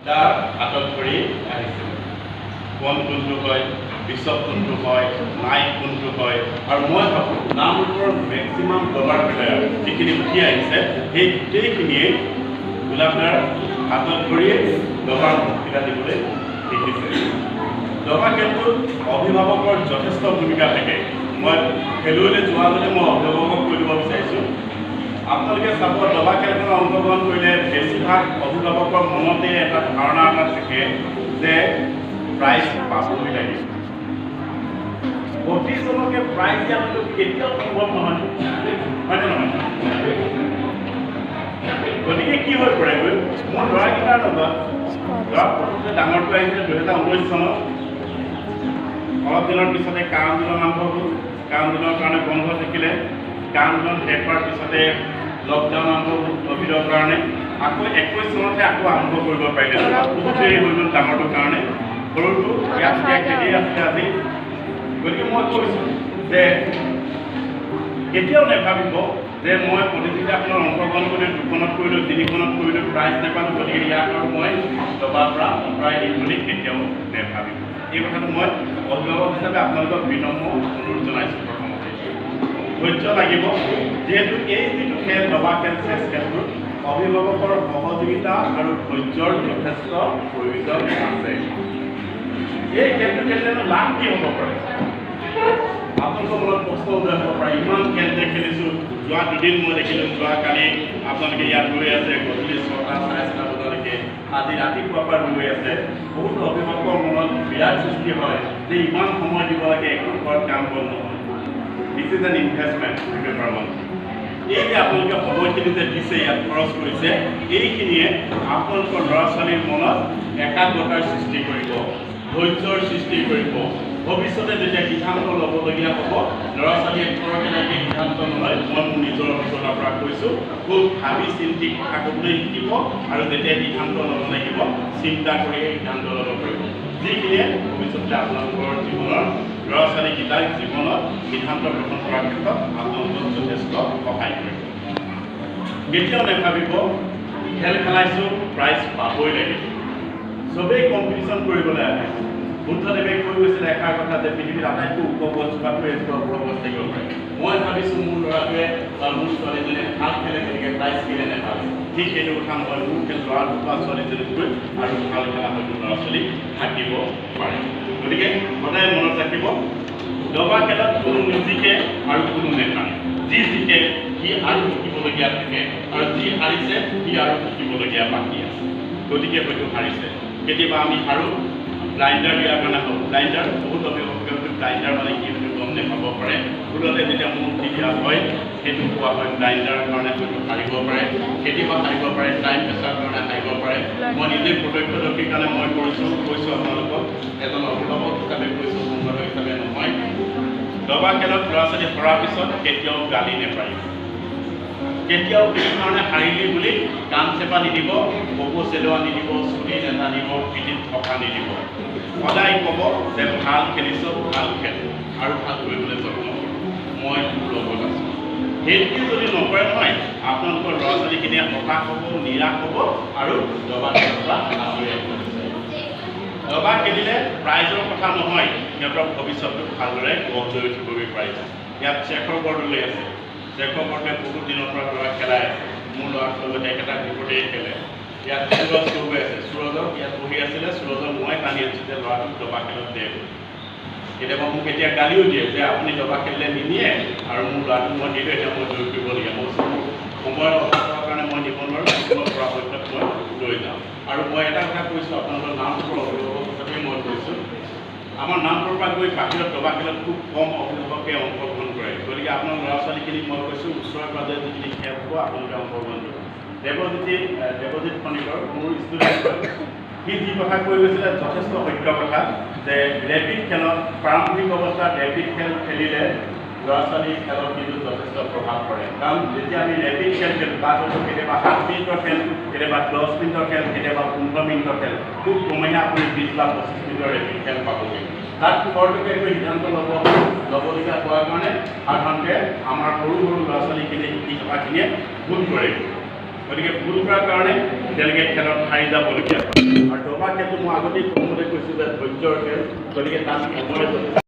তাৰ হাতত ধৰি আহিছিল বন কোনটো হয় বিশ্বপ কোনটো হয় নাইক কোনটো হয় আৰু মই ভাবোঁ নামৰূপৰ মেক্সিমাম দবাৰ প্লেয়াৰ যিখিনি উঠি আহিছে সেই গোটেইখিনিয়ে গোলাপদাৰ হাতত ধৰিয়ে দবাৰ ভূমিকা দিবলৈ শিকিছে দবা খেলটোত অভিভাৱকৰ যথেষ্ট ভূমিকা থাকে মই খেলুৱৈলৈ যোৱা আগতে মই অভিভাৱকক কৈ দিব বিচাৰিছোঁ আপোনালোকে চাব দবা খেলখনত অংশগ্ৰহণ কৰিলে বেছিভাগ অভিভাৱকৰ মনতে এটা ধাৰণা এটা থাকে যে প্ৰাইজ পাবই লাগিব প্ৰতিজনকে প্ৰাইজ দিয়াটো কেতিয়াও সম্ভৱ নহয় হয়নে নহয় গতিকে কি হৈ পৰেগৈ মোৰ ল'ৰাকেইটাৰ লগত ল'ৰা প্ৰথমতে ডাঙৰটো আহিছিলে 2019 চনত অলপ দিনৰ পিছতে কা আন্দোলন আৰম্ভ হ'ল কা আন্দোলনৰ কাৰণে বন্ধ থাকিলে কা আন্দোলন শেষ হোৱাৰ পিছতে লকডাউন আৰম্ভ হ'ল ক'ভিডৰ কাৰণে আকৌ 21 চনতে আকৌ আৰম্ভ কৰিব পাৰিলে বহুত দেৰি হৈ গ'ল ডাঙৰটোৰ কাৰণে সৰুটো ইয়াত খেলি আছিলে আজি গতিকে মই কৈছোঁ যে কেতিয়াও নাভাবিব যে মই প্ৰতিযোগিতাখনত অংশগ্ৰহণ কৰিলোঁ 2খনত কৰিলোঁ 3খনত কৰিলোঁ প্ৰাইজ নাপালোঁ গতিকে ইয়াক আৰু মই দবাৰ পৰা আঁতৰাই দিম বুলি কেতিয়াও নাভাবিব এই কথাটো মই অভিভাৱক হিচাপে আপোনালোকক বিনম্ৰ অনুৰোধ জনাইছোঁ প্ৰথমতে ধৈৰ্য লাগিব যিহেতু এই যিটো খেল দবা খেল চেছ খেলটোত অভিভাৱকৰ সহযোগিতা আৰু ধৈৰ্যৰ যথেষ্ট প্ৰয়োজন আছে এই খেলটো খেলিলে লাভ কি হ'ব পাৰে আপোনালোকৰ মনত প্ৰশ্ন উদয় হ'ব পাৰে ইমান খেল যে খেলিছোঁ যোৱা দুদিন মই দেখিলোঁ যোৱাকালি আপোনালোকে ইয়াত ৰৈ আছে গধূলি 6টা 6:30 বজালৈকে আজি ৰাতিপুৱাৰ পৰা ৰৈ আছে বহুতো অভিভাৱকৰ মনত বিৰাট সৃষ্টি হয় যে ইমান সময় দিব লাগে একো ঘৰত কাম বন নহয় দিছ ইজ এন ইনভেষ্টমেণ্ট এই যে আপোনালোকে সময়খিনি যে দিছে ইয়াত খৰচ কৰিছে এইখিনিয়ে আপোনালোকৰ ল'ৰা ছোৱালীৰ মনত একাগ্ৰতাৰ সৃষ্টি কৰিব ধৈৰ্যৰ সৃষ্টি কৰিব ভৱিষ্যতে যেতিয়া সিদ্ধান্ত ল'বলগীয়া হ'ব ল'ৰা ছোৱালীয়ে ঘৰৰ কেনেকৈ সিদ্ধান্ত নলয় মই মোৰ নিজৰ অভিজ্ঞতাৰ পৰা কৈছোঁ খুব ভাবি চিন্তি কথা ক'বলৈ শিকিব আৰু যেতিয়া সিদ্ধান্ত ল'ব লাগিব চিন্তা কৰিয়ে সিদ্ধান্ত ল'ব পাৰিব যিখিনিয়ে ভৱিষ্যতে আপোনালোকৰ জীৱনৰ ল'ৰা ছোৱালীকেইটাক জীৱনত সিদ্ধান্ত গ্ৰহণ কৰাৰ ক্ষেত্ৰত আপোনালোকক যথেষ্ট সহায় কৰিব কেতিয়াও নাভাবিব খেল খেলাইছোঁ প্ৰাইজ পাবই লাগিব চবেই কম্পিটিশ্যন কৰিবলৈ আহে বুদ্ধদেৱে কৈ গৈছিলে এষাৰ কথা যে পৃথিৱীৰ আটাইতকৈ ওখ গছজোপাতকৈ এজোপা ওখ গছ থাকিব পাৰে মই ভাবিছোঁ মোৰ ল'ৰাটোৱে বা মোৰ ছোৱালীজনীয়ে ভাল খেলে গতিকে প্ৰাইজ কেলে নাপালে ঠিক সেইটো কথা নহয় মোৰ ল'ৰাটো বা ছোৱালীজনীতকৈ আৰু ভাল খেলা হয়তো ল'ৰা ছোৱালী থাকিব পাৰে গতিকে সদায় মনত ৰাখিব দবা খেলত কোনো নিজিকে আৰু কোনো নেহাৰে যি জিকে সি আৰু শিকিবলগীয়া থাকে আৰু যি হাৰিছে সি আৰু শিকিবলগীয়া বাকী আছে গতিকে হয়তো হাৰিছে কেতিয়াবা আমি হাৰোঁ ব্লাইণ্ডাৰ দিয়াৰ কাৰণে হওক ব্লাইণ্ডাৰ বহুত অভিভাৱকে ব্লাইণ্ডাৰ মানে কি সেইটো গম নাপাব পাৰে ভুলতে যেতিয়া মূৰ্তি দিয়া হয় সেইটো কোৱা হয় ব্লাইণ্ডাৰৰ কাৰণে হয়তো হাৰিব পাৰে কেতিয়াবা হাৰিব পাৰে টাইম প্ৰেছাৰৰ কাৰণে হাৰিব পাৰে মই নিজে প্ৰত্যক্ষদৰ্শীৰ কাৰণে মই কৈছোঁ আপোনালোকক এজন অভিভাৱক হিচাপে কৈছোঁ সংবাদক হিচাপে নহয় দবা খেলত ল'ৰা ছোৱালী হৰাৰ পিছত কেতিয়াও গালি নাপাৰিব কেতিয়াও কিছু কাৰণে হাৰিলি বুলি কাণ চেপা নিদিব কপৌ চেলোৱা নিদিব চুলি নেটানিব পিঠিত থকা নিদিব সদায় ক'ব যে ভাল খেলিছ ভাল খেল আৰু ভাল কৰিবলৈ যত্ন মই লগত আছোঁ সেইখিনি যদি নকৰে নহয় আপোনালোকৰ ল'ৰা ছোৱালীখিনিয়ে হতাশ হ'ব নিৰাশ হ'ব আৰু দবা খেলৰ পৰা আঁতৰি আহিব দবা খেলিলে প্ৰাইজৰ কথা নহয় সিহঁতৰ ভৱিষ্যতটো ভালদৰে গঢ় লৈ উঠিবগৈ পাৰিব ইয়াত শেখৰ বৰদলৈ আছে শেখৰ বৰদলৈ বহুত দিনৰ পৰা ল'ৰা খেলাই আছে মোৰ ল'ৰাটোৰ লগত একেটা বিপদেই খেলে ইয়াত সুৰজ গগৈ আছে সুৰজক ইয়াত বহি আছিলে সুৰজক মই টানি আনিছোঁ যে ল'ৰাটোক দবা খেলত দিয়ে কেতিয়াবা মোক এতিয়া গালিও দিয়ে যে আপুনি দবা খেলিলে নিনিয়ে আৰু মোৰ ল'ৰাটোক মই দিলোঁ এতিয়া মই জয়ী কৰিবলগীয়া মই সময়ৰ অভাৱৰ কাৰণে মই দিব নোৱাৰোঁ মই পৰাপক্ষত মই লৈ যাওঁ আৰু মই এটা কথা কৈছোঁ আপোনালোকৰ নামটোৰ অভিভাৱক হিচাপে মই কৈছোঁ আমাৰ নামটোৰ পৰা গৈ বাহিৰত দবা খেলত খুব কম অভিভাৱকে অংশগ্ৰহণ কৰে গতিকে আপোনাৰ ল'ৰা ছোৱালীখিনিক মই কৈছোঁ ওচৰে পাজৰে যিখিনি খেল হ'ব আপোনালোকে অংশগ্ৰহণ কৰিব দেৱজিৎ খনিকৰ মোৰ ষ্টুডেণ্ট সি যি কথা কৈ গৈছিলে যথেষ্ট সত্য কথা যে ৰেপিড খেলত প্ৰাৰম্ভিক অৱস্থাত ৰেপিড খেল খেলিলে ল'ৰা ছোৱালীৰ খেলত কিন্তু যথেষ্ট প্ৰভাৱ পৰে কাৰণ যেতিয়া আমি ৰেপিড খেল খেলোঁ তাত হয়তো কেতিয়াবা 7 মিনিটৰ খেল কেতিয়াবা 10 মিনিটৰ খেল কেতিয়াবা 15 মিনিটৰ খেল খুব কমেহে আপুনি 20 বা 25 মিনিটৰ ৰেপিড খেল পাবগৈ তাত খৰটোকে গৈ সিদ্ধান্ত ল'বলগীয়া হোৱাৰ কাৰণে সাধাৰণতে আমাৰ সৰু সৰু ল'ৰা ছোৱালীখিনিয়ে শিকি থকাখিনিয়ে ভুল কৰে গতিকে ভুল কৰাৰ কাৰণে তেওঁলোকে খেলত হাৰি যাবলগীয়া হয় আৰু অতি প্ৰথমতে কৈছোঁ যে ধৈৰ্যৰ খেল, গতিকে তাত সময় যথেষ্ট